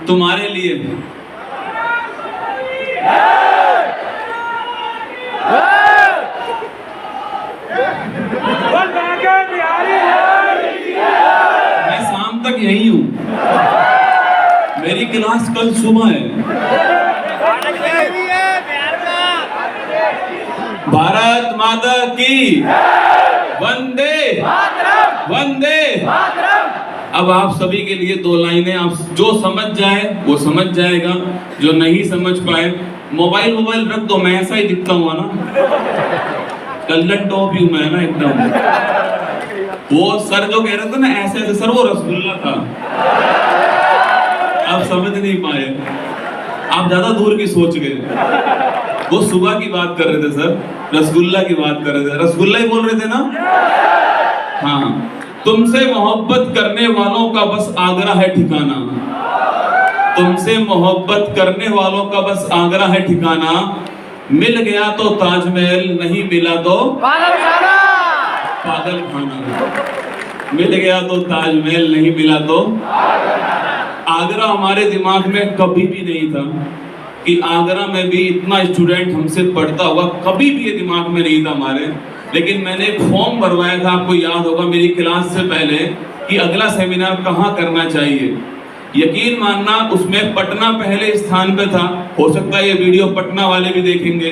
तुम्हारे लिए। मैं शाम तक यही हूँ, मेरी क्लास कल सुबह है। भारत माता की वंदे वंदे। अब आप सभी के लिए 2 लाइनें, आप जो समझ जाए वो समझ जाएगा, जो नहीं समझ पाए मोबाइल रख दो। मैं ऐसा ही दिखता हुआ ना, कल्लर टॉप ही हूं मैं ना एकदम। वो सर जो कह रहे थे ना ऐसे ऐसे, सर वो रसगुल्ला था। आप समझ नहीं पाए, आप ज्यादा दूर की सोच गए। वो सुबह की बात कर रहे थे सर, रसगुल्ला की बात कर रहे थे, रसगुल्ला ही बोल रहे थे ना। हाँ, तुमसे मोहब्बत करने वालों का बस आगरा है ठिकाना, तुमसे मोहब्बत करने वालों का बस आगरा है ठिकाना। मिल गया तो ताजमहल, नहीं मिला तो पागल खाना। मिल गया तो ताजमहल, नहीं मिला तो आगरा। हमारे दिमाग में कभी भी नहीं था कि आगरा में भी इतना स्टूडेंट हमसे पढ़ता होगा, कभी भी ये दिमाग में नहीं था हमारे। लेकिन मैंने एक फॉर्म भरवाया था, आपको याद होगा मेरी क्लास से पहले, कि अगला सेमिनार कहाँ करना चाहिए। यकीन मानना उसमें पटना पहले स्थान पे था। हो सकता है ये वीडियो पटना वाले भी देखेंगे।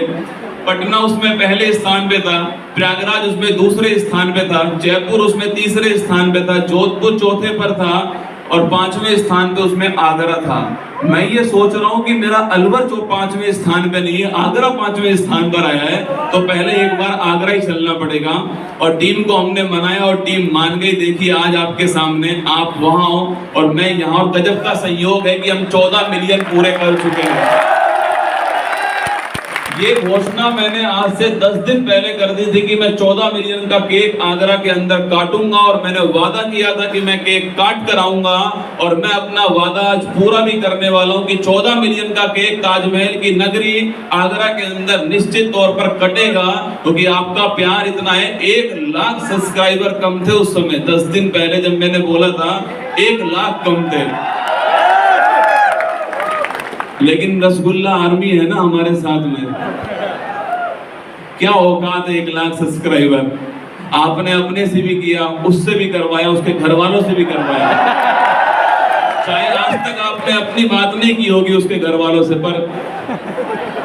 पटना उसमें पहले स्थान पे था, प्रयागराज उसमें दूसरे स्थान पे था, जयपुर उसमें तीसरे स्थान पे था, जोधपुर चौथे पर था और 5वें स्थान पे उसमें आगरा था। मैं ये सोच रहा हूँ कि मेरा अलवर जो 5वें स्थान पे नहीं है, आगरा 5वें स्थान पर आया है, तो पहले एक बार आगरा ही चलना पड़ेगा। और टीम को हमने मनाया और टीम मान गई। देखिए आज आपके सामने, आप वहां हो और मैं यहाँ, और गजब का संयोग है कि हम 14 मिलियन पूरे कर चुके हैं। ये घोषणा मैंने आज से 10 दिन पहले कर दी थी कि मैं 14 मिलियन का केक आगरा के अंदर काटूंगा, और मैंने वादा किया था कि मैं केक काट कर आऊंगा, और मैं अपना वादा आज पूरा भी करने वाला हूं कि 14 मिलियन का केक ताजमहल की नगरी आगरा के अंदर निश्चित तौर पर कटेगा, क्योंकि आपका प्यार इतना है। 1 लाख सब्सक्राइबर कम थे उस समय, 10 दिन पहले जब मैंने बोला था 1 लाख कम थे, लेकिन रसगुल्ला आर्मी है ना हमारे साथ में। क्या औकात है 1 लाख सब्सक्राइबर। आपने अपने से भी किया, उससे भी करवाया, उसके घर वालों से भी करवाया। शायद आज तक आपने अपनी बात नहीं की होगी उसके घर वालों से, पर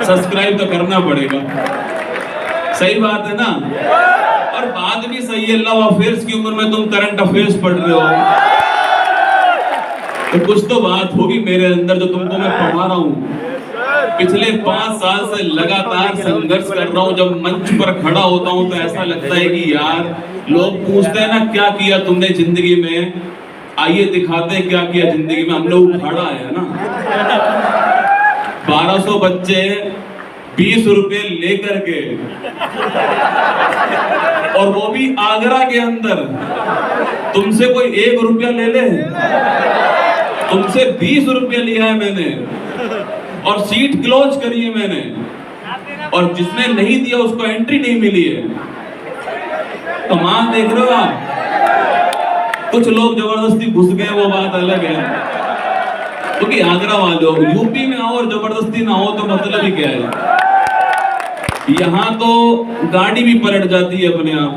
सब्सक्राइब तो करना पड़ेगा। सही बात है ना। और बात भी सही है, लव अफेयर्स की उम्र में तुम करंट अफेयर्स पढ़ रहे हो, तो कुछ तो बात होगी मेरे अंदर जो तुमको मैं पढ़ा रहा हूँ। पिछले 5 साल से लगातार संघर्ष कर रहा हूँ। जब मंच पर खड़ा होता हूँ तो ऐसा लगता है कि यार, लोग पूछते हैं ना क्या किया तुमने जिंदगी में, आइए दिखाते हैं क्या किया जिंदगी में। हम लोग उखाड़ा है ना, 1200 बच्चे 20 रुपए लेकर के, और वो भी आगरा के अंदर। तुमसे कोई 1 रुपया ले ले, तुमसे 20 रुपया लिया है मैंने, और सीट क्लोज करी है मैंने, और जिसने नहीं दिया उसको एंट्री नहीं मिली है। कमाल देख रहे हो आप। कुछ लोग जबरदस्ती घुस गए, वो बात अलग है, क्योंकि आगरा वालों, यूपी में आओ और जबरदस्ती ना हो तो मतलब ही क्या है। यहाँ तो गाड़ी भी पलट जाती है अपने आप।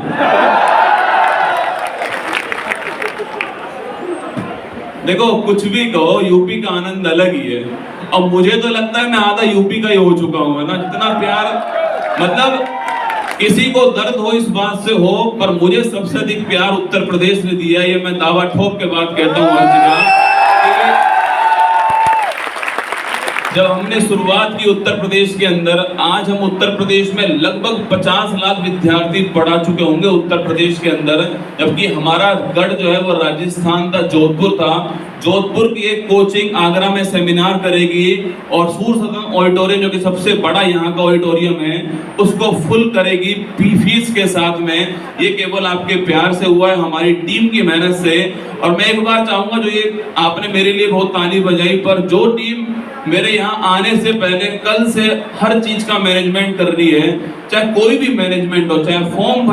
देखो कुछ भी कहो, यूपी का आनंद अलग ही है। अब मुझे तो लगता है मैं आधा यूपी का ही हो चुका हूँ ना, जितना प्यार, मतलब किसी को दर्द हो इस बात से हो, पर मुझे सबसे अधिक प्यार उत्तर प्रदेश ने दिया। ये मैं दावा ठोक के बात कहता हूँ हर जगह। जब हमने शुरुआत की उत्तर प्रदेश के अंदर, आज हम उत्तर प्रदेश में लगभग 50 लाख विद्यार्थी पढ़ा चुके होंगे उत्तर प्रदेश के अंदर, जबकि हमारा गढ़ जो है वो राजस्थान था, जोधपुर था। जोधपुर की एक कोचिंग आगरा में सेमिनार करेगी और सूर सदन ऑडिटोरियम, जो कि सबसे बड़ा यहाँ का ऑडिटोरियम है, उसको फुल करेगी फीस के साथ में। ये केवल आपके प्यार से हुआ है, हमारी टीम की मेहनत से। और मैं एक बार चाहूंगा, जो ये आपने मेरे लिए बहुत ताली बजाई, पर जो टीम मेरे यहाँ आने से पहले कल से हर चीज का मैनेजमेंट कर रही है, चाहे कोई भी मैनेजमेंट हो, चाहे फॉर्म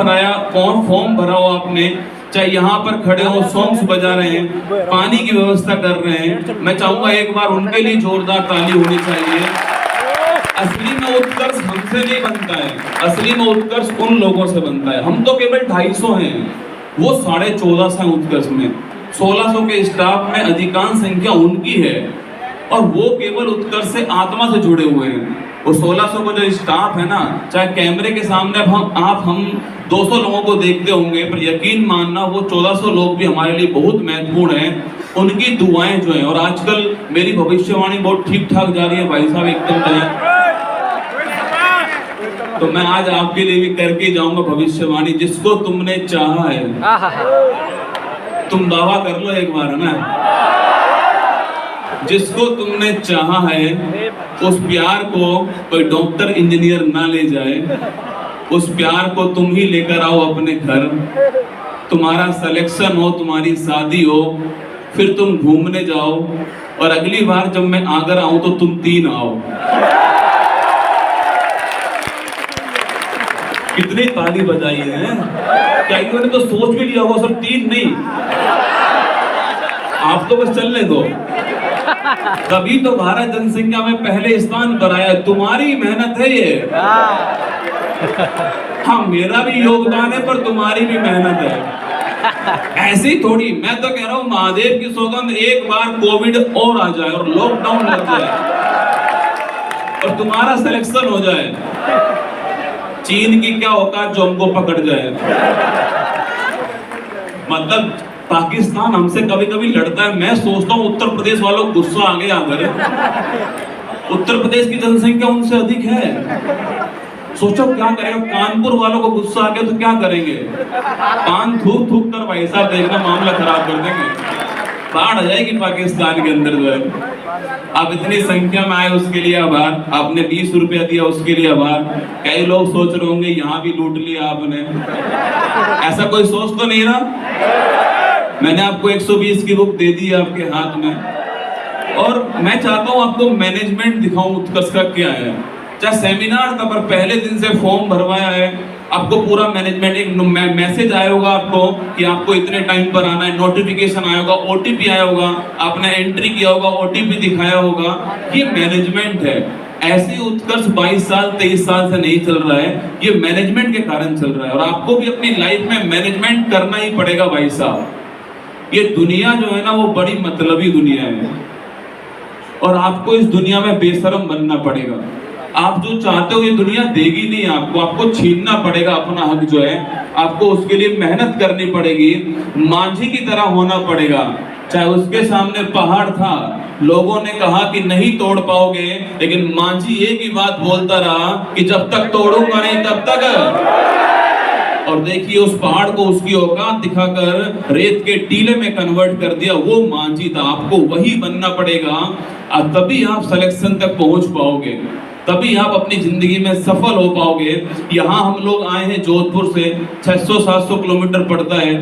भरा हो आपने, चाहे यहाँ पर खड़े हो, सॉन्ग्स बजा रहे हैं, पानी की व्यवस्था कर रहे हैं। मैं चाहूंगा एक बार उनके लिए जोरदार ताली होनी चाहिए। असली में उत्कर्ष हमसे नहीं बनता है, असली में उत्कर्ष उन लोगों से बनता है। हम तो केवल 250 हैं, वो 1450 हैं उत्कर्ष में। 1600 के स्टाफ में अधिकांश संख्या उनकी है और वो केवल उत्कर्ष से आत्मा से जुड़े हुए हैं। और 1600 का जो स्टाफ है ना, चाहे कैमरे के सामने हम 200 लोगों को देखते होंगे, पर यकीन मानना वो 1400 लोग भी हमारे लिए बहुत महत्वपूर्ण हैं। उनकी दुआएं जो हैं, और आजकल मेरी भविष्यवाणी बहुत ठीक ठाक जा रही है भाई साहब, एकदम तैयार। तो मैं आज आपके लिए भी करके जाऊंगा भविष्यवाणी। जिसको तुमने चाहा है, तुम दावा कर लो एक बार, है ना। जिसको तुमने चाहा है, उस प्यार को कोई डॉक्टर इंजीनियर ना ले जाए। उस प्यार को तुम ही लेकर आओ अपने घर। तुम्हारा सिलेक्शन हो, तुम्हारी शादी हो, फिर तुम घूमने जाओ, और अगली बार जब मैं आगरा आऊं तो तुम 3 आओ। कितनी ताली बजाई है, क्या इन्होंने तो सोच भी लिया होगा, सर 3 नहीं, आप तो बस चलने दो। तभी तो भारत जनसंख्या में पहले स्थान पर आया, तुम्हारी मेहनत है ये। हाँ, मेरा भी योगदान है, पर तुम्हारी भी मेहनत है। ऐसी थोड़ी, मैं तो कह रहा हूँ महादेव की सौगंध, एक बार कोविड और आ जाए और लॉकडाउन लग जाए और तुम्हारा सिलेक्शन हो जाए, चीन की क्या औकात जो हमको पकड़ जाए। मतलब पाकिस्तान हमसे कभी कभी लड़ता है। मैं सोचता हूँ उत्तर प्रदेश वालों को गुस्सा आ गया, अगर उत्तर प्रदेश की जनसंख्या उनसे अधिक है। सोचो क्या करेंगे, कानपुर वालों को गुस्सा आ गया तो क्या करेंगे, पान थूक थूक कर भाई साहब देखना मामला खराब कर देंगे। बाढ़ आ जाएगी पाकिस्तान के अंदर जो है। आप इतनी संख्या में आए उसके लिए आभार, आपने 20 रुपया दिया उसके लिए आभार। कई लोग सोच रहे होंगे यहाँ भी लूट लिया आपने, ऐसा कोई सोच तो नहीं ना। मैंने आपको 120 की बुक दे दी आपके हाथ में, और मैं चाहता हूँ आपको मैनेजमेंट दिखाऊं उत्कर्ष का क्या है। चाहे सेमिनार था, पर पहले दिन से फॉर्म भरवाया है, आपको पूरा मैनेजमेंट, एक मैसेज आया होगा आपको कि आपको इतने टाइम पर आना है, नोटिफिकेशन आया होगा, ओटीपी आया होगा, आपने एंट्री किया होगा, ओटीपी दिखाया होगा। ये मैनेजमेंट है। ऐसे उत्कर्ष 22 साल 23 साल से नहीं चल रहा है, ये मैनेजमेंट के कारण चल रहा है। और आपको भी अपनी लाइफ में मैनेजमेंट करना ही पड़ेगा भाई साहब। ये दुनिया जो है ना, वो बड़ी मतलबी दुनिया है, और आपको इस दुनिया में बेशरम बनना पड़ेगा। आप जो चाहते हो ये दुनिया देगी नहीं आपको, आपको छीनना पड़ेगा अपना हक जो है, आपको उसके लिए मेहनत करनी पड़ेगी, मांझी की तरह होना पड़ेगा। चाहे उसके सामने पहाड़ था, लोगों ने कहा कि नहीं तोड़ पाओगे, लेकिन मांझी एक ही बात बोलता रहा कि जब तक तोड़ूंगा नहीं तब तक। और देखिए उस पहाड़ को उसकी औकात दिखाकर रेत के टीले में कन्वर्ट कर दिया, वो मांझी था। आपको वही बनना पड़ेगा, तभी आप सिलेक्शन तक पहुंच पाओगे, तभी आप अपनी जिंदगी में सफल हो पाओगे। यहाँ हम लोग आए हैं जोधपुर से, 600-700 किलोमीटर पड़ता है।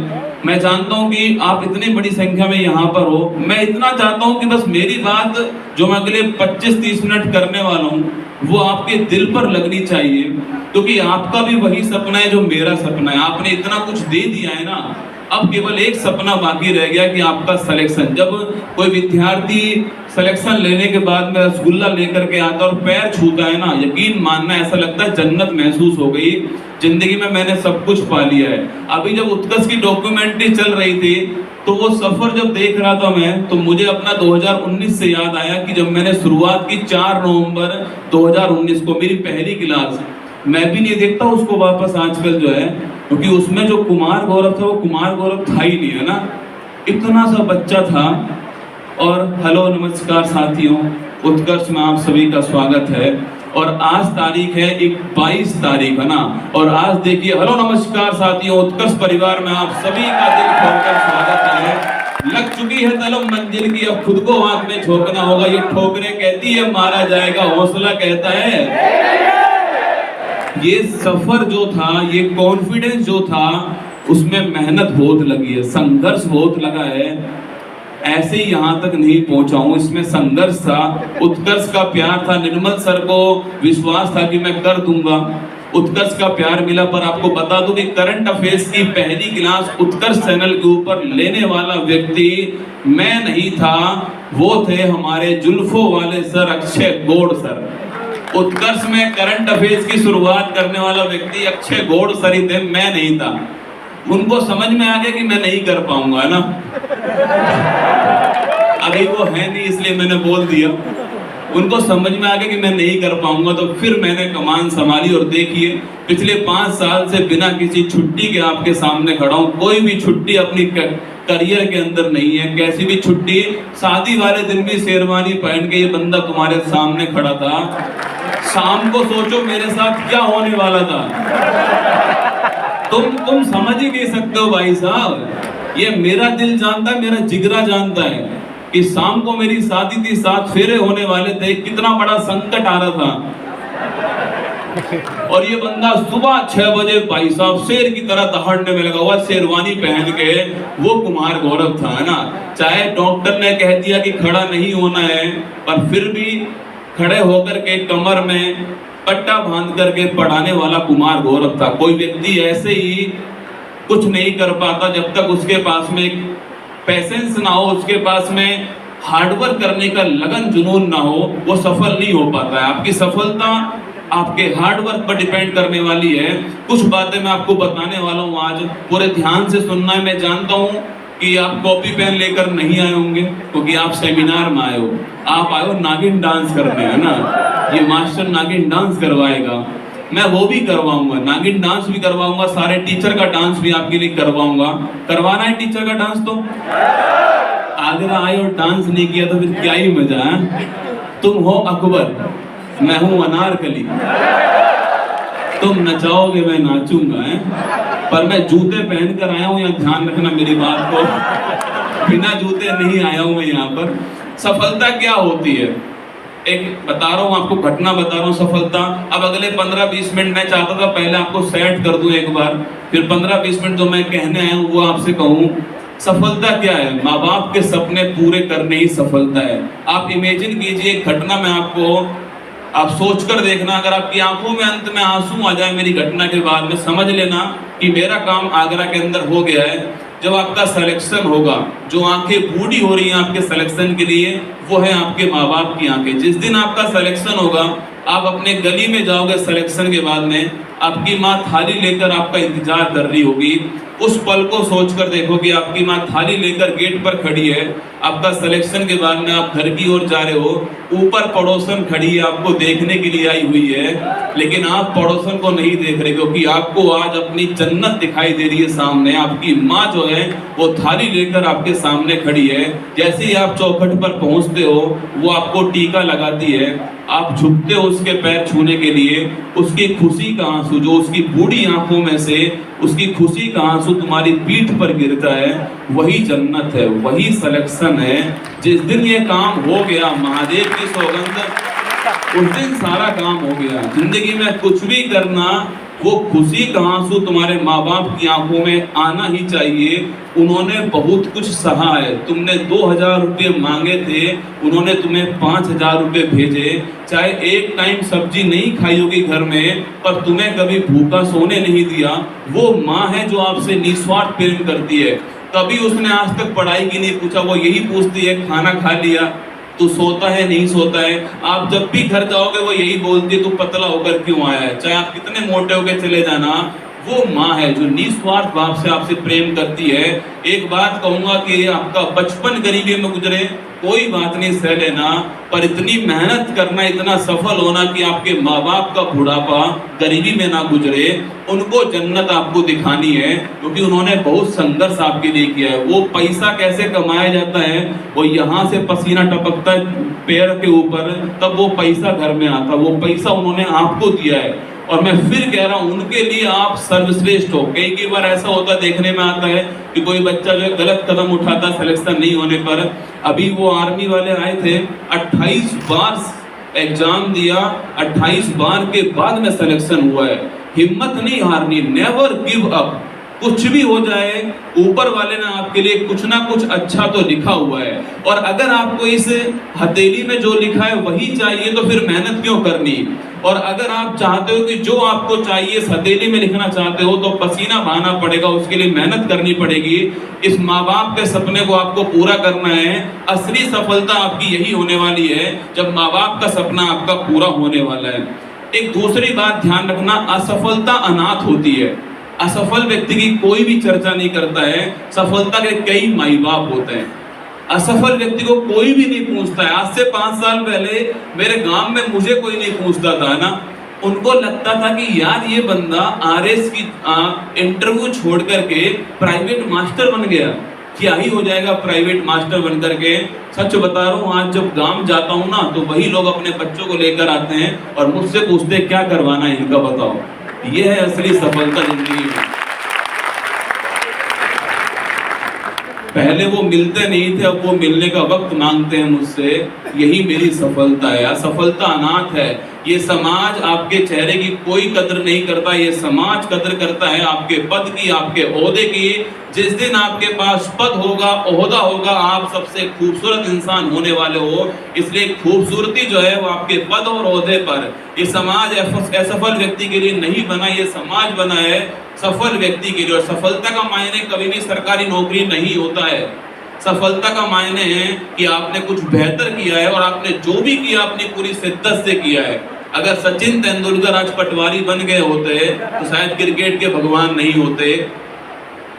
मैं जानता हूँ कि आप इतनी बड़ी संख्या में यहाँ पर हो। मैं इतना चाहता हूँ कि बस मेरी बात जो मैं अगले 25-30 मिनट करने वाला हूँ, वो आपके दिल पर लगनी चाहिए, क्योंकि आपका भी वही सपना है जो मेरा सपना है। आपने इतना कुछ दे दिया है ना, अब केवल एक सपना बाकी रह गया कि आपका सिलेक्शन। जब कोई विद्यार्थी सिलेक्शन लेने के बाद में रसगुल्ला लेकर के आता और पैर छूता है ना, यकीन मानना ऐसा लगता है जन्नत महसूस हो गई, जिंदगी में मैंने सब कुछ पा लिया है। अभी जब उत्कर्ष की डॉक्यूमेंट्री चल रही थी, तो वो सफर जब देख रहा था मैं, तो मुझे अपना 2019 से याद आया कि जब मैंने शुरुआत की 4 नवंबर 2019 को, मेरी पहली क्लास। मैं भी नहीं देखता उसको वापस आजकल जो है, क्योंकि उसमें जो कुमार गौरव था वो कुमार गौरव था ही नहीं, है ना। इतना सा बच्चा था। और हेलो नमस्कार साथियों, उत्कर्ष में आप सभी का स्वागत है। और आज तारीख है 22 तारीख, है ना। और आज देखिए, हेलो नमस्कार साथियों, उत्कर्ष परिवार में आप सभी का दिल खोलकर स्वागत है। लग चुकी है तलब मंजिल की, अब खुद को आंख में झोंकना होगा। ये ठोकरें कहती है मारा जाएगा, हौसला कहता है। ये सफर जो था, ये कॉन्फिडेंस जो था, उसमें मेहनत बहुत लगी है, संघर्ष बहुत लगा है। ऐसे ही यहाँ तक नहीं पहुंचा हूं, इसमें संघर्ष था, उत्कर्ष का प्यार था, निर्मल सर को विश्वास था कि मैं कर दूंगा। उत्कर्ष का प्यार मिला। पर आपको बता दूं कि करंट अफेयर्स की पहली क्लास उत्कर्ष चैनल के ऊपर लेने वाला व्यक्ति मैं नहीं था, वो थे हमारे जुल्फों वाले सर अक्षय गौड़ सर। उत्कर्ष में करंट अफेयर्स की शुरुआत करने वाला व्यक्ति अक्षय गौड़ सर ही थे, मैं नहीं था। उनको समझ में आ गया कि मैं नहीं कर पाऊंगा, है ना। अभी वो है नहीं इसलिए मैंने बोल दिया। उनको समझ में आ गया कि मैं नहीं कर पाऊंगा, तो फिर मैंने कमान संभाली। और देखिए पिछले 5 साल से बिना किसी छुट्टी के आपके सामने खड़ा हूं। कोई भी छुट्टी अपनी करियर के अंदर नहीं है, कैसी भी छुट्टी। शादी वाले दिन भी शेरवानी पहन के ये बंदा तुम्हारे सामने खड़ा था। शाम को सोचो मेरे साथ क्या होने वाला था। तुम समझ ही नहीं सकते हो भाई साहब। ये मेरा दिल जानता है, मेरा जिगरा जानता है कि शाम को मेरी शादी थी, 7 फेरे होने वाले थे, कितना बड़ा संकट आ रहा था। और ये बंदा सुबह 6 बजे भाई साहब शेर की तरह दहाड़ने में लगा हुआ, शेरवानी पहन के। वो कुमार गौरव था, है ना। चाहे डॉक्टर ने कह दिया कि खड़ा नहीं होना है, पर फिर भी खड़े होकर के कमर में पट्टा बांध करके पढ़ाने वाला कुमार गौरव था। कोई व्यक्ति ऐसे ही कुछ नहीं कर पाता जब तक उसके पास में पेशेंस ना हो, उसके पास में हार्डवर्क करने का लगन जुनून ना हो, वो सफल नहीं हो पाता है। आपकी सफलता आपके हार्डवर्क पर डिपेंड करने वाली है। कुछ बातें मैं आपको बताने वाला हूँ आज, पूरे ध्यान से सुनना है। मैं जानता हूँ कि आप कॉपी पेन लेकर नहीं आए होंगे, क्योंकि आप सेमिनार में आए हो। आप आए हो नागिन डांस करने, है ना। ये मास्टर नागिन डांस करवाएगा, मैं वो भी करवाऊंगा, नागिन डांस भी करवाऊंगा, सारे टीचर का डांस भी आपके लिए करवाऊंगा। करवाना है टीचर का डांस तो? अगर आए और डांस नहीं किया तो फिर क्या ही मजा है। तुम हो अकबर, मैं हूं अनारकली। तुम नचाओगे मैं नाचूंगा, है। पर मैं जूते पहन कर आया हूं, यहाँ ध्यान रखना मेरी बात को। बिना जूते नहीं आया हूं मैं यहाँ पर। सफलता क्या होती है, एक बता रहा हूँ आपको, घटना बता रहा हूँ सफलता। अब अगले 15-20 मिनट मैं चाहता था पहले आपको सेट कर दूं एक बार, फिर 15-20 मिनट जो मैं कहने आया हूँ वो आपसे कहूँ। सफलता क्या है? माँ बाप के सपने पूरे करने ही सफलता है। आप इमेजिन कीजिए एक घटना में आपको, आप सोच कर देखना, अगर आपकी आंखों में अंत में आंसू आ जाए मेरी घटना के बाद में, समझ लेना कि मेरा काम आगरा के अंदर हो गया है। जब आपका सिलेक्शन होगा, जो आंखें बूढ़ी हो रही हैं आपके सिलेक्शन के लिए, वो है आपके माँ बाप की आंखें। जिस दिन आपका सिलेक्शन होगा, आप अपने गली में जाओगे सिलेक्शन के बाद में, आपकी माँ थाली लेकर आपका इंतजार कर रही होगी। उस पल को सोचकर देखो कि आपकी माँ थाली लेकर गेट पर खड़ी है, आपका सिलेक्शन के बाद में आप घर की ओर जा रहे हो, ऊपर पड़ोसन खड़ी है, आपको देखने के लिए आई हुई है, लेकिन आप पड़ोसन को नहीं देख रहे, क्योंकि आपको आज अपनी जन्नत दिखाई दे रही है सामने। आपकी माँ जो है वो थाली लेकर आपके सामने खड़ी है। जैसे ही आप चौखट पर पहुंचते हो, वो आपको टीका लगाती है, आप झुकते हो उसके पैर छूने के लिए। उसकी खुशी का आंसू, जो उसकी बूढ़ी आंखों में से उसकी खुशी का आंसू तुम्हारी पीठ पर गिरता है, वही जन्नत है, वही सिलेक्शन है। जिस दिन ये काम हो गया, महादेव की सौगंध, उस दिन सारा काम हो गया। जिंदगी में कुछ भी करना, वो खुशी का आंसू तुम्हारे माँ बाप की आंखों में आना ही चाहिए। उन्होंने बहुत कुछ सहा है। तुमने 2000 रुपये मांगे थे, उन्होंने तुम्हें 5000 रुपये भेजे। चाहे एक टाइम सब्जी नहीं खाई होगी घर में, पर तुम्हें कभी भूखा सोने नहीं दिया। वो माँ है जो आपसे निस्वार्थ प्रेम करती है। कभी उसने आज तक पढ़ाई की नहीं पूछा, वो यही पूछती है खाना खा लिया, तू सोता है नहीं सोता है। आप जब भी घर जाओगे वो यही बोलती है, तू पतला होकर क्यों आया है। चाहे आप कितने मोटे होकर चले जाना, वो माँ है जो निस्वार्थ भाव से आपसे प्रेम करती है। एक बात कहूंगा कि आपका बचपन गरीबी में गुजरे, कोई बात नहीं, सह लेना, पर इतनी मेहनत करना, इतना सफल होना कि आपके माँ बाप का बुढ़ापा गरीबी में ना गुजरे, उनको जन्नत आपको दिखानी है, क्योंकि उन्होंने बहुत संघर्ष आपके लिए किया है। वो पैसा कैसे कमाया जाता है, वो यहाँ से पसीना टपकता है पैर के ऊपर, तब वो पैसा घर में आता, वो पैसा उन्होंने आपको दिया है। और मैं फिर कह रहा हूं, उनके लिए आप सर्वश्रेष्ठ हो। कई बार ऐसा होता है, देखने में आता है कि कोई बच्चा जो गलत कदम उठाता सिलेक्शन नहीं होने पर। अभी वो आर्मी वाले आए थे, 28 बार एग्जाम दिया, 28 बार के बाद में सिलेक्शन हुआ है। हिम्मत नहीं हारनी, नेवर गिव अप। कुछ भी हो जाए, ऊपर वाले ने आपके लिए कुछ ना कुछ अच्छा तो लिखा हुआ है। और अगर आपको इस हथेली में जो लिखा है वही चाहिए तो फिर मेहनत क्यों करनी। और अगर आप चाहते हो कि जो आपको चाहिए इस हथेली में लिखना चाहते हो तो पसीना बहाना पड़ेगा, उसके लिए मेहनत करनी पड़ेगी। इस माँ बाप के सपने को आपको पूरा करना है। असली सफलता आपकी यही होने वाली है जब माँ बाप का सपना आपका पूरा होने वाला है। एक दूसरी बात ध्यान रखना, असफलता अनाथ होती है। असफल व्यक्ति की कोई भी चर्चा नहीं करता है, सफलता के कई माई बाप होते हैं। असफल व्यक्ति को कोई भी नहीं पूछता है। आज से 5 साल पहले मेरे गांव में मुझे कोई नहीं पूछता था ना, उनको लगता था कि यार ये बंदा आरएस की इंटरव्यू छोड़ करके प्राइवेट मास्टर बन गया, क्या ही हो जाएगा प्राइवेट मास्टर बन करके। सच बता रहा हूँ, आज जब गांव जाता हूँ ना तो वही लोग अपने बच्चों को लेकर आते हैं और मुझसे पूछते हैं क्या करवाना है इनका, बताओ। ये है असली सफलता जिंदगी में। पहले वो मिलते नहीं थे, अब वो मिलने का वक्त मांगते हैं मुझसे। यही मेरी सफलता है। असफलता अनाथ है। ये समाज आपके चेहरे की कोई कदर नहीं करता, ये समाज कदर करता है आपके पद की, आपके ओहदे की। जिस दिन आपके पास पद होगा, ओहदा होगा, आप सबसे खूबसूरत इंसान होने वाले हो। इसलिए खूबसूरती जो है वो आपके पद और ओहदे पर। ये समाज असफल व्यक्ति के लिए नहीं बना, ये समाज बना है सफल व्यक्ति के लिए। और सफलता का मायने कभी भी सरकारी नौकरी नहीं होता है। सफलता का मायने है कि आपने कुछ बेहतर किया है और आपने जो भी किया अपनी पूरी शिद्दत से किया है। अगर सचिन तेंदुलकर आज पटवारी बन गए होते तो शायद क्रिकेट के भगवान नहीं होते।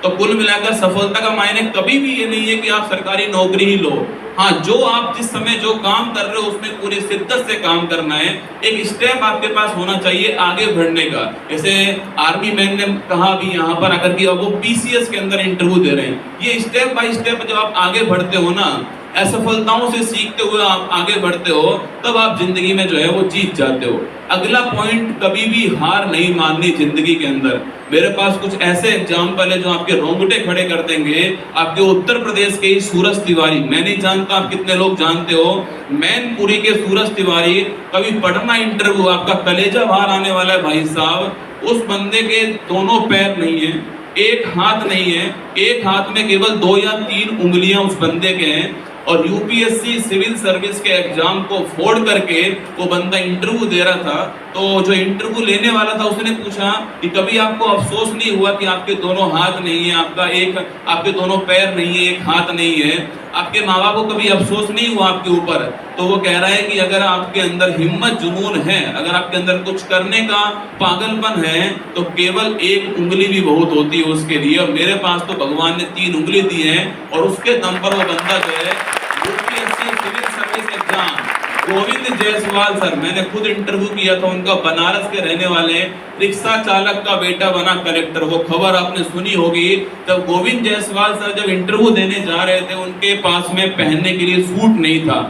तो कुल मिलाकर सफलता का मायने कभी भी ये नहीं है कि आप सरकारी नौकरी ही लो। हाँ, जो आप जिस समय जो काम कर रहे हो उसमें पूरी शिद्दत से काम करना है। एक स्टेप आपके पास होना चाहिए आगे बढ़ने का। जैसे आर्मी मैन ने कहा भी यहाँ पर आकर कि अब वो पीसीएस के अंदर इंटरव्यू दे रहे हैं। ये स्टेप बाय स्टेप जब आप आगे बढ़ते हो ना, असफलताओं से सीखते हुए आप आगे बढ़ते हो, तब आप जिंदगी में जो है वो जीत जाते हो। अगला पॉइंट, कभी भी हार नहीं माननी जिंदगी के अंदर। मेरे पास कुछ ऐसे एग्जाम्पल है जो आपके रोंगटे खड़े कर देंगे। आपके उत्तर प्रदेश के ही सूरज तिवारी, मैं नहीं जानता आप कितने लोग जानते हो, मैनपुरी के सूरज तिवारी, कभी पढ़ना इंटरव्यू, आपका कलेजा बाहर आने वाला है भाई साहब। उस बंदे के दोनों पैर नहीं है, एक हाथ नहीं है, एक हाथ में केवल 2 या 3 उंगलियां उस बंदे के हैं। और यूपीएससी सिविल सर्विस के एग्जाम को फोड़ करके वो बंदा इंटरव्यू दे रहा था। तो जो इंटरव्यू लेने वाला था उसने पूछा कि कभी आपको अफसोस नहीं हुआ कि आपके दोनों हाथ नहीं है, आपके दोनों पैर नहीं है, एक हाथ नहीं है, आपके माँ बाप को कभी अफसोस नहीं हुआ आपके ऊपर? तो वो कह रहा है कि अगर आपके अंदर हिम्मत जुनून है, अगर आपके अंदर कुछ करने का पागलपन है तो केवल एक उंगली भी बहुत होती है उसके लिए। और मेरे पास तो भगवान ने 3 उंगली दी है और उसके दम पर वो बंदा जो है UPSC civil service exam, Govind Jaiswal sir, मैंने खुद इंटरव्यू किया था उनका, बनारस के रहने वाले, रिक्शा चालक का बेटा बना कलेक्टर। वो खबर आपने सुनी होगी। जब गोविंद जायसवाल सर जब इंटरव्यू देने जा रहे थे, उनके पास में पहनने के लिए सूट नहीं था।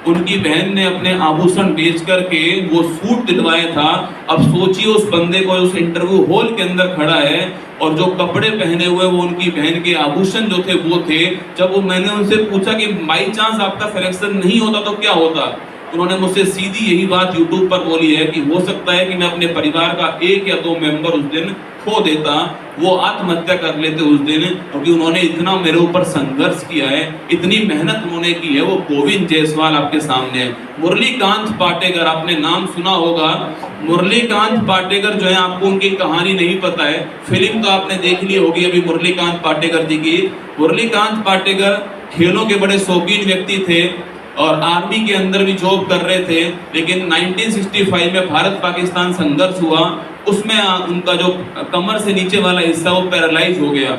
उनकी बहन ने अपने आभूषण बेच करके वो सूट दिलवाया था। अब सोचिए उस बंदे को उस इंटरव्यू हॉल के अंदर खड़ा है और जो कपड़े पहने हुए वो उनकी बहन के आभूषण जो थे वो थे। जब वो मैंने उनसे पूछा कि बाई चांस आपका सिलेक्शन नहीं होता तो क्या होता, उन्होंने मुझसे सीधी यही बात यूट्यूब पर बोली है कि हो सकता है कि मैं अपने परिवार का 1 या 2 मेंबर उस दिन खो देता, वो आत्महत्या कर लेते उस दिन, क्योंकि उन्होंने इतना मेरे ऊपर संघर्ष किया है, इतनी मेहनत उन्होंने की है। वो गोविंद जायसवाल आपके सामने है। मुरलीकांत पाटेकर, आपने नाम सुना होगा। मुरलीकांत पाटेकर जो है, आपको उनकी कहानी नहीं पता है, फिल्म तो आपने देख ली होगी अभी मुरलीकांत पाटेकर जी की। मुरलीकांत पाटेकर खेलों के बड़े शौकीन व्यक्ति थे और आर्मी के अंदर भी जॉब कर रहे थे। लेकिन 1965 में भारत पाकिस्तान संघर्ष हुआ, उसमें उनका जो कमर से नीचे वाला हिस्सा वो पैरालाइज हो गया।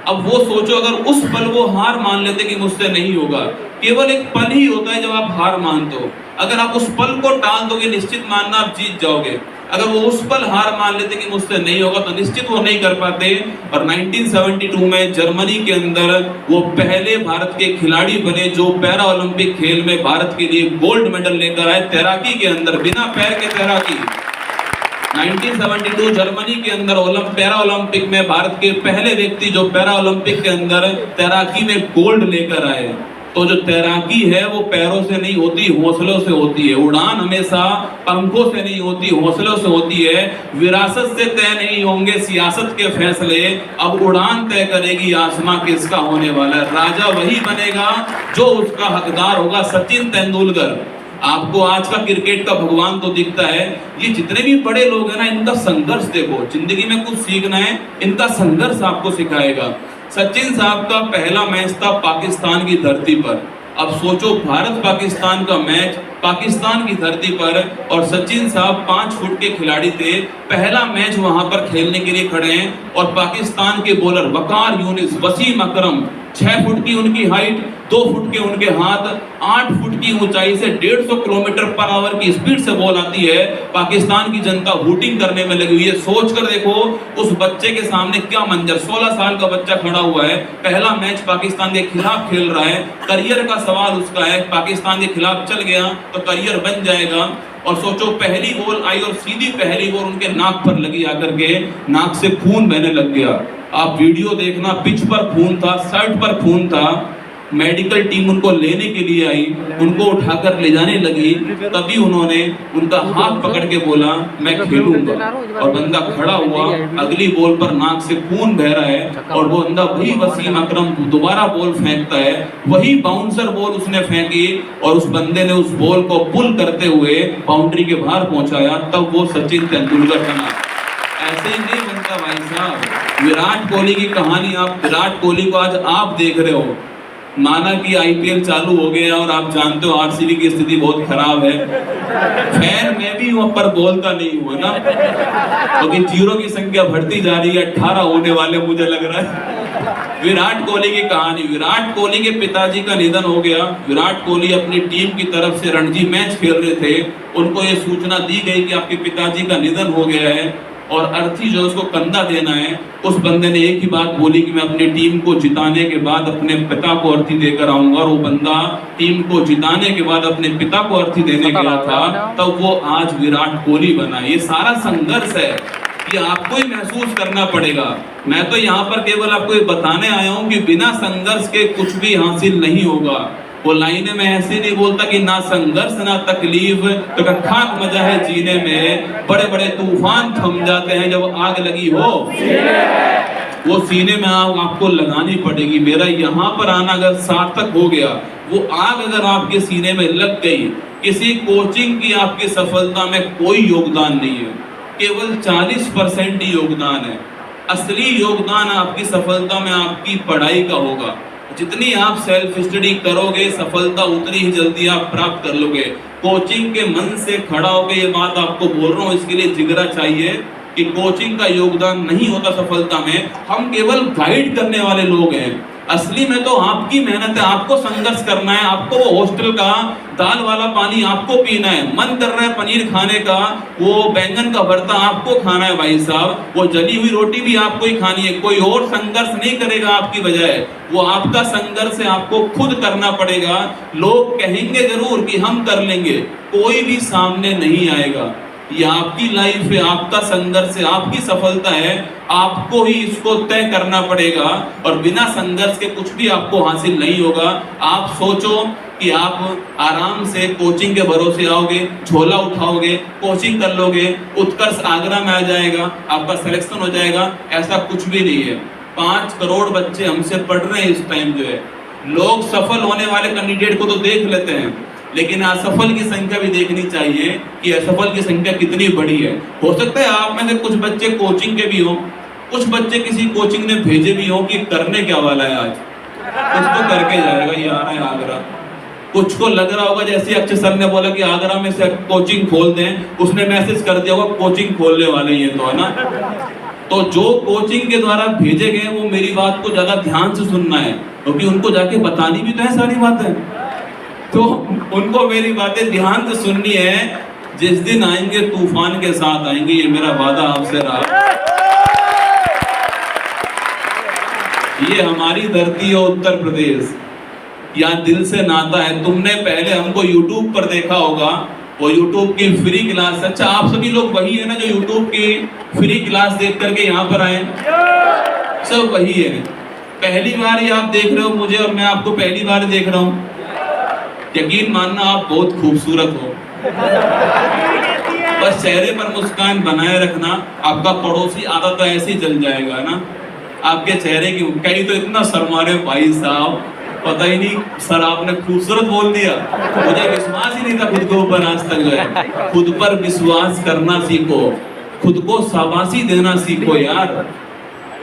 अब वो सोचो, अगर उस पल वो हार मान लेते कि मुझसे नहीं होगा, केवल एक पल ही होता है जब आप हार मानते हो। अगर आप उस पल को टाल दोगे, निश्चित मानना आप जीत जाओगे। अगर वो उस पल हार मान लेते कि मुझसे नहीं होगा तो निश्चित वो नहीं कर पाते। और 1972 में जर्मनी के अंदर वो पहले भारत के खिलाड़ी बने जो पैरा ओलंपिक खेल में भारत के लिए गोल्ड मेडल लेकर आए, तैराकी के अंदर, बिना पैर के तैराकी। 1972 जर्मनी के अंदर पैरा ओलंपिक में भारत के पहले व्यक्ति जो पैरा ओलंपिक के अंदर तैराकी में गोल्ड लेकर आए। तो जो तैराकी है वो पैरों से नहीं होती, हौसलों से होती है। उड़ान हमेशा पंखों से नहीं होती, हौसलों से होती है। विरासत से तय नहीं होंगे सियासत के फैसले, अब उड़ान तय करेगी आसमां किसका होने वाला है। राजा वही बनेगा जो उसका हकदार होगा। सचिन तेंदुलकर, आपको आज का क्रिकेट का भगवान तो दिखता है, ये जितने भी बड़े लोग हैं ना, इनका संघर्ष देखो। जिंदगी में कुछ सीखना है, इनका संघर्ष आपको सिखाएगा। सचिन साहब का पहला मैच था पाकिस्तान की धरती पर। अब सोचो, भारत पाकिस्तान का मैच पाकिस्तान की धरती पर, और सचिन साहब 5 फुट के खिलाड़ी थे, पहला मैच वहां पर खेलने के लिए खड़े हैं। और पाकिस्तान के बॉलर वकार यूनिस, वसीम अकरम, 6 फुट की उनकी हाइट, 2 फुट के उनके हाथ, 8 फुट की ऊंचाई से 150 किलोमीटर पर आवर की स्पीड से बॉल आती है। पाकिस्तान की जनता वोटिंग करने में लगी हुई है। सोच कर देखो उस बच्चे के सामने क्या मंजर, 16 साल का बच्चा खड़ा हुआ है, पहला मैच पाकिस्तान के खिलाफ खेल रहा है। करियर का सवाल उसका है, पाकिस्तान के खिलाफ चल गया तो करियर बन जाएगा। और सोचो, पहली बॉल आई और सीधी पहली बॉल उनके नाक पर लगी, आकर के नाक से खून बहने लग गया। आप वीडियो देखना, पिच पर खून था, शर्ट पर खून था। मेडिकल टीम उनको लेने के लिए आई, उनको उठाकर ले जाने लगी, तभी उन्होंने उनका हाथ पकड़ के बोला मैं खेलूंगा। और बंदा खड़ा हुआ, अगली बॉल पर नाक से खून बह रहा है, और वो बंदा वही वसीम अकरम दोबारा बॉल फेंकता है, वही बाउंसर बॉल उसने फेंकी, और उस बंदे ने उस बॉल को पुल करते हुए बाउंड्री के बाहर पहुंचाया। तब वो सचिन तेंदुलकर बना। ऐसे ही नहीं बनता भाई साहब। विराट कोहली की कहानी, आप विराट कोहली को आज आप देख रहे हो, माना कि आईपीएल चालू हो गया और आप जानते हो आरसीबी की स्थिति बहुत खराब है, खैर मैं भी वहां पर बोलता नहीं हुआ ना, क्योंकि जीरो की संख्या बढ़ती जा रही है, 18 होने वाले मुझे लग रहा है। विराट कोहली की कहानी, विराट कोहली के पिताजी का निधन हो गया। विराट कोहली अपनी टीम की तरफ से रणजी मैच खेल रहे थे, उनको ये सूचना दी गई कि आपके पिताजी का निधन हो गया है, और अर्थी जो उसको कंधा देना है। उस बंदे ने एक ही बात बोली कि मैं अपनी टीम को जिताने के बाद अपने पिता को अर्थी देकर आऊंगा, और वो बंदा टीम को जिताने के बाद अपने पिता को अर्थी देने गया था, तब वो आज विराट कोहली बना। ये सारा संघर्ष है, ये आपको ही महसूस करना पड़ेगा। मैं तो यहाँ पर केवल आपको ये बताने आया हूँ कि बिना संघर्ष के कुछ भी हासिल नहीं होगा। वो लाइनें मैं ऐसे नहीं बोलता कि ना संघर्ष ना तकलीफ तो खाक मजा है जीने में, बड़े बड़े तूफान थम जाते हैं जब आग लगी हो वो सीने में आग आपको लगानी पड़ेगी। मेरा यहाँ पर आना अगर सार्थक हो गया, वो आग अगर आपके सीने में लग गई, किसी कोचिंग की आपकी सफलता में कोई योगदान नहीं है, केवल 40% ही योगदान है। असली योगदान आपकी सफलता में आपकी पढ़ाई का होगा। जितनी आप सेल्फ स्टडी करोगे, सफलता उतनी ही जल्दी आप प्राप्त कर लोगे। कोचिंग के मन से खड़ा होकर ये बात आपको बोल रहा हूँ, इसके लिए जिगरा चाहिए कि कोचिंग का योगदान नहीं होता सफलता में, हम केवल गाइड करने वाले लोग हैं। असली में तो आपकी मेहनत है, आपको संघर्ष करना है, आपको वो हॉस्टल का दाल वाला पानी आपको पीना है, मन कर रहा है पनीर खाने का, वो बैंगन का भरता आपको खाना है भाई साहब, वो जली हुई रोटी भी आपको ही खानी है। कोई और संघर्ष नहीं करेगा आपकी बजाय, वो आपका संघर्ष है, आपको खुद करना पड़ेगा। लोग कहेंगे जरूर कि हम कर लेंगे, कोई भी सामने नहीं आएगा। ये आपकी लाइफ है, आपका संघर्ष है, आपकी सफलता है, आपको ही इसको तय करना पड़ेगा, और बिना संघर्ष के कुछ भी आपको हासिल नहीं होगा। आप सोचो कि आप आराम से कोचिंग के भरोसे आओगे, झोला उठाओगे, कोचिंग कर लोगे, उत्कर्ष आगरा में आ जाएगा, आपका सिलेक्शन हो जाएगा, ऐसा कुछ भी नहीं है। 5 करोड़ बच्चे हमसे पढ़ रहे हैं इस टाइम जो है। लोग सफल होने वाले कैंडिडेट को तो देख लेते हैं, लेकिन असफल की संख्या भी देखनी चाहिए कि असफल की संख्या कितनी बड़ी है। हो सकता है आप में से कुछ बच्चे कोचिंग के भी हो, कुछ बच्चे किसी कोचिंग ने भेजे भी हो कि करने क्या वाला है आज, कुछ तो करके जाएगा, ये आ रहा है आगरा। कुछ को लग रहा होगा जैसे अक्षय सर ने बोला कि आगरा में से कोचिंग खोल दें, उसने मैसेज कर दिया होगा कोचिंग खोलने वाले हैं, तो है ना। तो जो कोचिंग के द्वारा भेजे गए वो मेरी बात को ज्यादा ध्यान से सुनना है, क्योंकि उनको जाके बतानी भी तो है सारी बातें, तो उनको मेरी बातें ध्यान से सुननी है। जिस दिन आएंगे तूफान के साथ आएंगे, ये मेरा वादा आपसे रहा। ये हमारी धरती है उत्तर प्रदेश, यहाँ दिल से नाता है। तुमने पहले हमको YouTube पर देखा होगा, वो YouTube की फ्री क्लास। अच्छा, आप सभी लोग वही है ना जो YouTube की फ्री क्लास देख करके यहाँ पर आए, सब वही है। पहली बार ही आप देख रहे हो मुझे और मैं आपको पहली बार देख रहा हूँ। यकीन मानना आप बहुत खूबसूरत हो। बस चेहरे पर मुस्कान बनाए रखना, आपका पड़ोसी आधा तो ऐसे ही जल जाएगा ना आपके चेहरे की। कई तो इतना शर्मा रहे भाई साहब, पता ही नहीं सर आपने खूबसूरत बोल दिया। मुझे विश्वास ही नहीं था खुद के ऊपर आज तक जो है। खुद पर विश्वास करना सीखो, खुद को शाबाशी देना सीखो यार।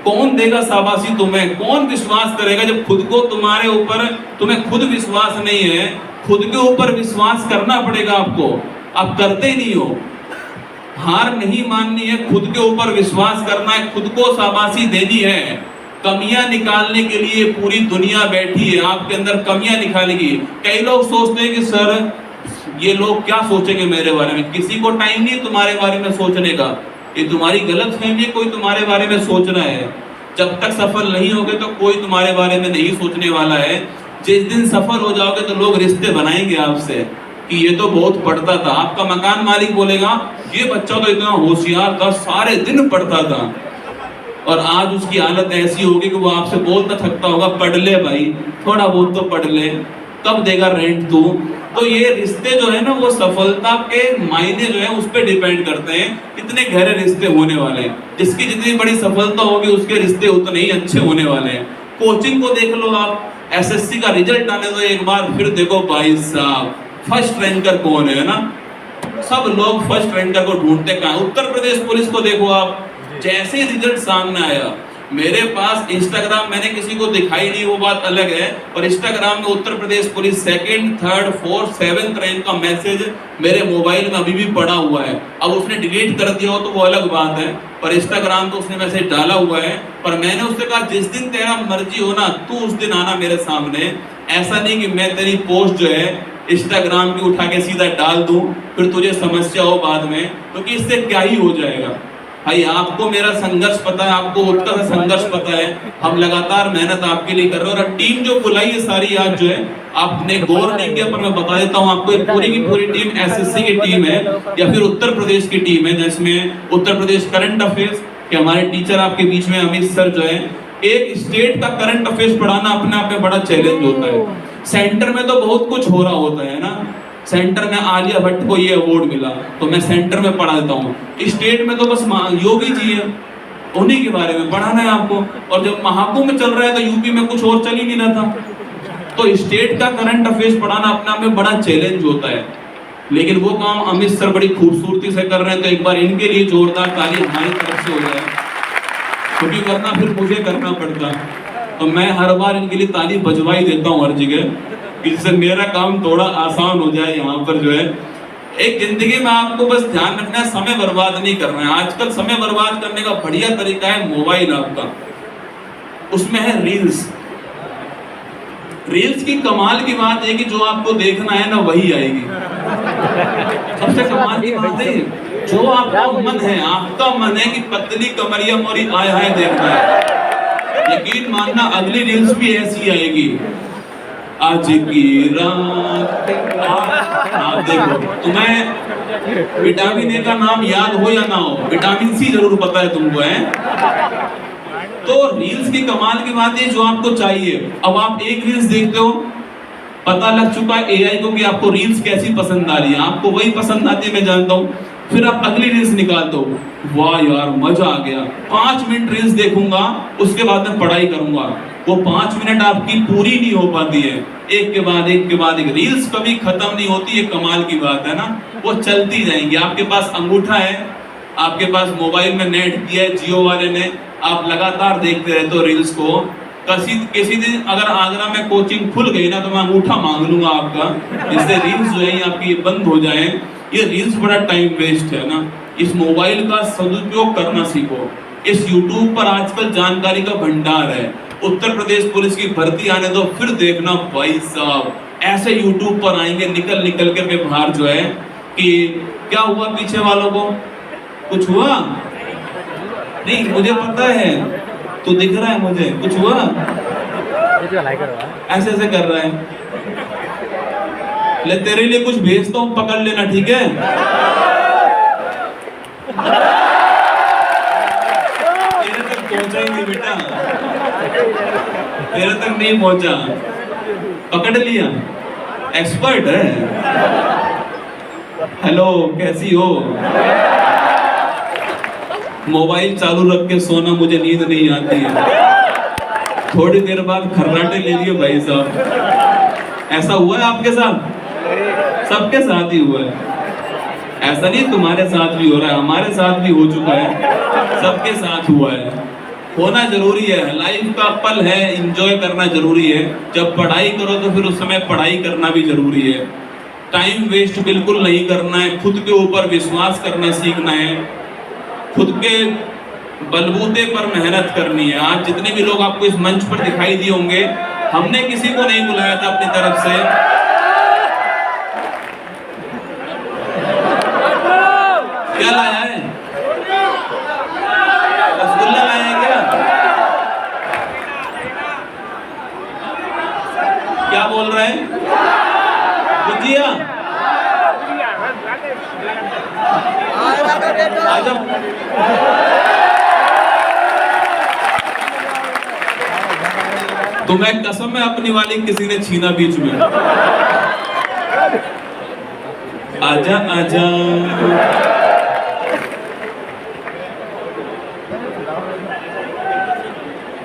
कौन देगा शाबाशी तुम्हें, कौन विश्वास करेगा जब खुद को तुम्हारे ऊपर तुम्हें खुद विश्वास नहीं है। खुद के ऊपर विश्वास करना पड़ेगा आपको, आप करते ही नहीं हो। हार नहीं माननी है, खुद के ऊपर विश्वास करना है, खुद को शाबाशी देनी है। कमियां निकालने के लिए पूरी दुनिया बैठी है आपके अंदर, कमियां निकालेगी। कई लोग सोचते हैं कि सर ये लोग क्या सोचेंगे मेरे बारे में। किसी को टाइम नहीं तुम्हारे बारे में सोचने का, ये तुम्हारी गलत फहमी, कोई तुम्हारे बारे में सोच रहा है। जब तक सफल नहीं होगे तो कोई तुम्हारे बारे में नहीं सोचने वाला है। जिस दिन सफल हो जाओगे तो लोग रिश्ते बनाएंगे आपसे कि ये तो बहुत पढ़ता था। आपका मकान मालिक बोलेगा ये बच्चा तो इतना होशियार था, सारे दिन पढ़ता था। और आज उसकी हालत ऐसी होगी कि वो आपसे बोलता थकता होगा पढ़ ले भाई, थोड़ा बहुत तो पढ़ ले, कब देगा रेंट तू। तो ये रिश्ते जो है ना वो सफलता के मायने जो है उस पर डिपेंड करते हैं, कितने गहरे रिश्ते होने वाले हैं। जिसकी जितनी बड़ी सफलता होगी उसके रिश्ते उतने ही अच्छे होने वाले हैं। कोचिंग को देख लो आप, एसएससी का रिजल्ट आने दो एक बार, फिर देखो भाई साहब फर्स्ट रैंकर कौन है ना। सब लोग फर्स्ट रैंकर को ढूंढते कहाँ। उत्तर प्रदेश पुलिस को देखो आप, जैसे ही रिजल्ट सामने आया, मेरे पास इंस्टाग्राम मैंने किसी को दिखाई नहीं, वो बात अलग है, और इंस्टाग्राम में Uttar Pradesh police second, third, fourth, 7th rank का मैसेज मेरे मोबाइल में अभी भी पड़ा हुआ है। अब उसने डिलीट कर दिया हो तो वो अलग बात है, पर इंस्टाग्राम तो उसने मैसेज डाला हुआ है। पर मैंने उससे कहा जिस दिन तेरा मर्जी हो ना तू उस दिन आना मेरे सामने। ऐसा नहीं कि मैं तेरी पोस्ट जो है इंस्टाग्राम की उठा के सीधा डाल दूं फिर तुझे समस्या हो बाद में, क्योंकि इससे क्या ही हो जाएगा। भाई आपको मेरा संघर्ष पता है, आपको उसका संघर्ष पता है, हम लगातार मेहनत आपके लिए कर रहे हैं। और टीम जो बुलाई है सारी आज जो है आपने गौर नहीं किया, पर मैं बता देता हूँ आपको, पूरी की पूरी टीम एसएससी की टीम है या फिर उत्तर प्रदेश की टीम है, जिसमें उत्तर प्रदेश करंट अफेयर्स के हमारे टीचर आपके बीच में अमित सर जो है। एक स्टेट का करंट अफेयर्स पढ़ाना अपने आप में बड़ा चैलेंज होता है। सेंटर में तो बहुत कुछ हो रहा होता है ना, सेंटर में आलिया भट्ट को ये अवार्ड मिला तो मैं सेंटर में पढ़ा देता हूँ। स्टेट में तो बस योगी जी है, उन्हीं के बारे में पढ़ाना है आपको। और जब महाकुंभ चल रहा है तो यूपी में कुछ और चल ही नहीं रहा था। तो स्टेट का करंट अफेयर्स पढ़ाना अपने आप में बड़ा चैलेंज होता है, लेकिन वो काम अमित सर बड़ी खूबसूरती से कर रहे हैं। तो एक बार इनके लिए जोरदार ताली हमारी तरफ से हो जाए, क्योंकि वरना फिर मुझे करना पड़ता। तो मैं हर बार इनके लिए ताली बजवा ही देता हूँ हर जगह, जिससे मेरा काम थोड़ा आसान हो जाए। यहाँ पर जो है एक जिंदगी में आपको बस ध्यान रखना है, समय बर्बाद नहीं करना है। आजकल समय बर्बाद करने का बढ़िया तरीका है मोबाइल आपका, उसमें है रील्स। रील्स की कमाल की बात है कि जो आपको देखना है ना वही आएगी। सबसे कमाल की बात है जो आपका मन है, आपका मन है कि पतली कमरिया मोरी आय हाय देखना है, यकीन मानना अगली रील्स भी ऐसी आएगी। आज की रात आप देखो, तुम्हें विटामिन ए का नाम याद हो या ना हो, विटामिन सी जरूर पता है तुमको है। तो रील्स की कमाल की बात है जो आपको चाहिए। अब आप एक रील्स देखते हो, पता लग चुका है एआई को कि आपको रील्स कैसी पसंद आ रही है, आपको वही पसंद आती है मैं जानता हूँ। फिर आप अगली रील्स निकालते हो, वाह यार मजा आ गया, 5 मिनट रील्स देखूंगा उसके बाद में पढ़ाई करूंगा। वो 5 मिनट आपकी पूरी नहीं हो पाती है, एक के बाद एक के बाद एक। रील्स कभी खत्म नहीं होती, ये कमाल की बात है ना, वो चलती जाएंगी। आपके पास अंगूठा है, आपके पास मोबाइल में नेट दिया है जियो वाले ने, आप लगातार देखते रहते हो रील्स को। किसी दिन अगर आगरा में कोचिंग खुल गई ना तो मैं अंगूठा मांग लूंगा आपका, जिससे रील्स जो है आपकी बंद हो जाए। ये रील्स बड़ा टाइम वेस्ट है ना, इस मोबाइल का सदुपयोग करना सीखो। इस यूट्यूब पर आजकल जानकारी का भंडार है। उत्तर प्रदेश पुलिस की भर्ती आने दो, फिर देखना भाई साहब ऐसे यूट्यूब पर आएंगे निकल निकल के बाहर जो है कि क्या हुआ पीछे वालों को, कुछ हुआ नहीं मुझे पता है, तो दिख रहा है मुझे, कुछ हुआ ऐसे ऐसे कर रहा है। ले तेरे लिए कुछ भेजता हूँ, पकड़ लेना ठीक है। तेरे तक पहुंचा ही नहीं बेटा। तेरे तक नहीं पहुंचा, पकड़ लिया, एक्सपर्ट है। हेलो, कैसी हो? मोबाइल चालू रख के सोना, मुझे नींद नहीं आती है। थोड़ी देर बाद खर्राटे ले लिए भाई साहब। ऐसा हुआ है आपके साथ? सबके साथ ही हुआ है। ऐसा नहीं तुम्हारे साथ भी हो रहा है, हमारे साथ भी हो चुका है, सबके साथ हुआ है। होना जरूरी है, लाइफ का पल है, एंजॉय करना जरूरी है। जब पढ़ाई करो तो फिर उस समय पढ़ाई करना भी जरूरी है। टाइम वेस्ट बिल्कुल नहीं करना है, खुद के ऊपर विश्वास करना सीखना है, खुद के बलबूते पर मेहनत करनी है। आज जितने भी लोग आपको इस मंच पर दिखाई दिए होंगे, हमने किसी को नहीं बुलाया था अपनी तरफ से। क्या लाया है? रसगुल्ला लाया है क्या? क्या बोल रहे हैं? गुजिया? आजम तुम्हें कसम है अपनी वाली किसी ने छीना बीच में। आजा आजा।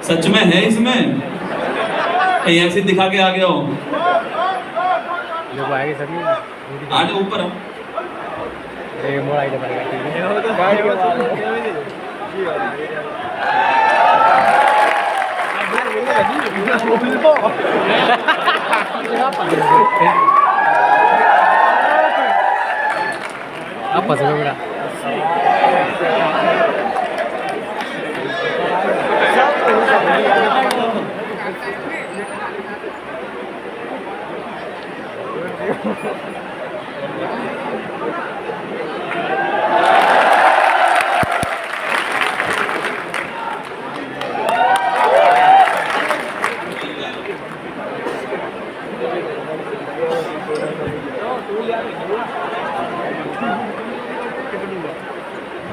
सच में है इसमें? कहीं ऐसे दिखा के आ गया हो? आगे ऊपर apa sebenarnya?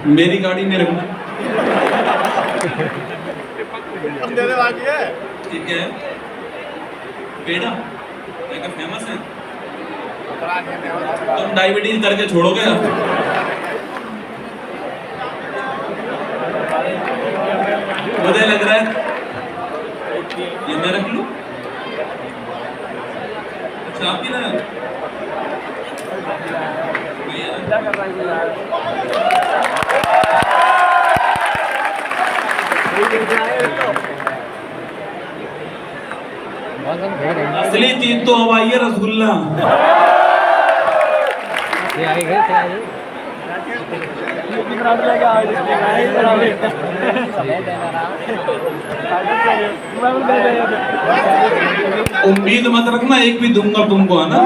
मेरी गाड़ी में रखना। ठीक है। पेड़ा क्या फेमस है? तुम डायबिटीज करके छोड़ोगे? मुझे लग रहा है ये मैं रख लूं। अच्छा आप भी ना असली चीज तो अब आई है, रसगुल्ला। उम्मीद मत रखना एक भी दूंगा तुमको, है ना?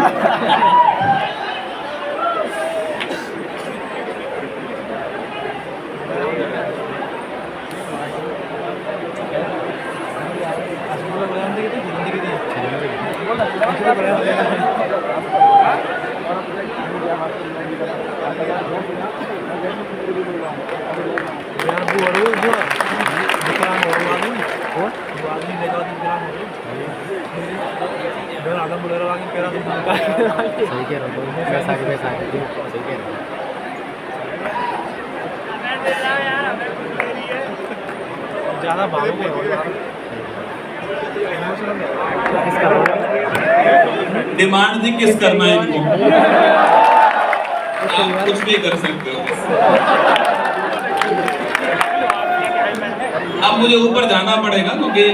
सही कह रहा हूँ, पैसा सही कह रहा हूँ। ज़्यादा डिमांड थी किस करना है इनको? आप कुछ भी कर सकते हो। अब मुझे ऊपर जाना पड़ेगा क्योंकि